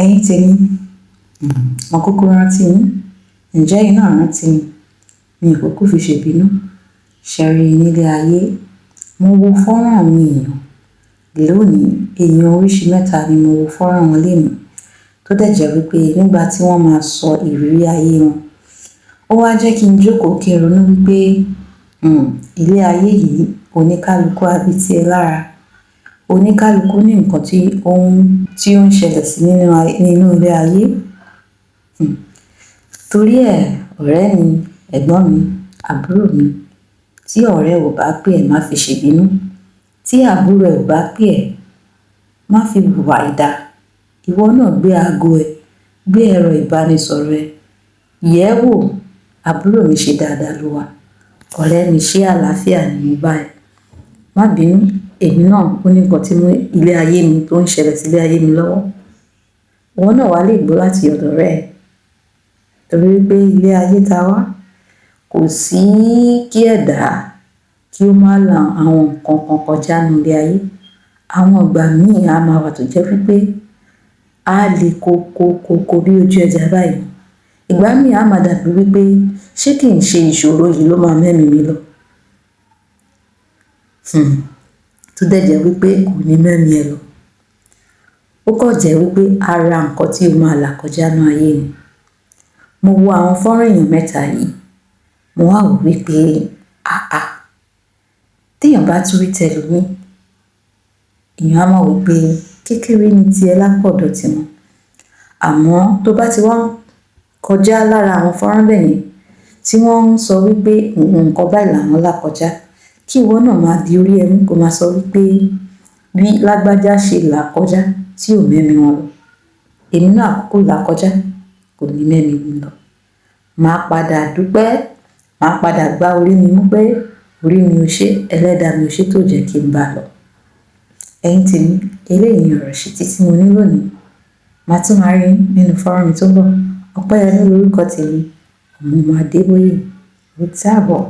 Ẹ̀yin tèmi, mo kúkú rántí yín. Ǹjẹ́ ẹ̀yin náà rántí mi? Mi ò kúkú fi ṣèbínú. Ṣẹ rí i nílé ayé. Mo wo fọ́nrán àwọn èèyàn lónìí. Èèyàn oríṣi mẹ́ta ni mo wo fọ́nrán wọn lénìí. Tó dẹ̀ jẹ́ wípé nígbà tí wọ́n máa sọ ìrírí ayé wọn, ó wá jẹ́ kí n jókòó kí n ronú wípé ilé ayé yìí oníkálukú á bí tiẹ̀ lára. Oníkálukú ní nǹkan tí ó ń ṣẹlẹ̀ sí nínú ilé ayé. Torí ẹ̀, ọ̀rẹ́ mi, ẹ̀gbọ́n mi, àbúrò mi, tí ọ̀rẹ́ ò bá pè ẹ́ má fi ṣèbínú. Tí àbúrò ẹ̀ ò bá pè ẹ́, má fi hùwà àìda. Ìwọ náà gbé aago ẹ, gbé ẹ̀rọ ìbánisọ̀rọ̀ ẹ, yẹ̀ ẹ́ wò. Àbúrò mi ṣe dáadáa ló wà. Ọ̀rẹ́ mi ṣé àlàáfíà ni mo bá ẹ. Má bínú, èmi náà ó ní nǹkan tí ilé ayé mi tó ń ṣẹlẹ̀ sí ilé ayé mi lọ́wọ́. Ìwọ náà wá lè gbọ́ láti ọ̀dọ̀ ọ̀rẹ́ ẹ. Torí wípé ilé ayé ta wá, kò sí kí ẹ̀dá kí ó má la àwọn nǹkan kan kọjá nínú ilé ayé. Àwọn ìgbà míì á máa wà tó jẹ́ wípé á le koko bí ojú ẹja báyìí. Ìgbà míì á máa dàbí wípé ṣé kì í ṣe ìṣòro yìí ló máa mẹ́mi mi lọ. Tó dẹ̀ jẹ́ wípé kò ní mẹ́mi ẹ lọ. Ó kàn jẹ́ wípé ara nǹkan tí o máa là kọjá nínú ayé ni. Mo wo àwọn fọ́nrán èèyàn mẹ́ta yìí. Mo wá wò wípé téèyàn bá tún rí tẹlòmíì, èèyàn á máa wò pé kékeré ni tiẹ̀ lápọ̀dọ̀ tiwọn. Àmọ́ tó bá ti wá kọjá lára àwọn fọ́nrán bẹ́ẹ̀ yẹn tí wọ́n ń sọ wípé nǹkan báyìí làwọn là kọjá, kí ìwọ náà máa di orí ẹmú kó máa sọ wípé bí lágbájá ṣe là kọjá tí ò mẹ́mi wọn lọ, èmi náà àkókò là kọjá kò ní mẹ́mi mi lọ. Màá padà dúpẹ́, màá padà gbá orí mi mú pé orí mi ò ṣe, ẹlẹ́dàá mi ò ṣe tó jẹ́ kí n bá lọ. Ẹ̀yin tèmi, eléyìí ni ọ̀rọ̀ ìṣítí tí mo ní lónìí. Màá tún máa rí nínú fọ́nrán mi tó ń bọ̀. Ọpẹ́yẹmí lórúkọ tèmi, ọmọ Adébóyè. Ó dàbọ̀.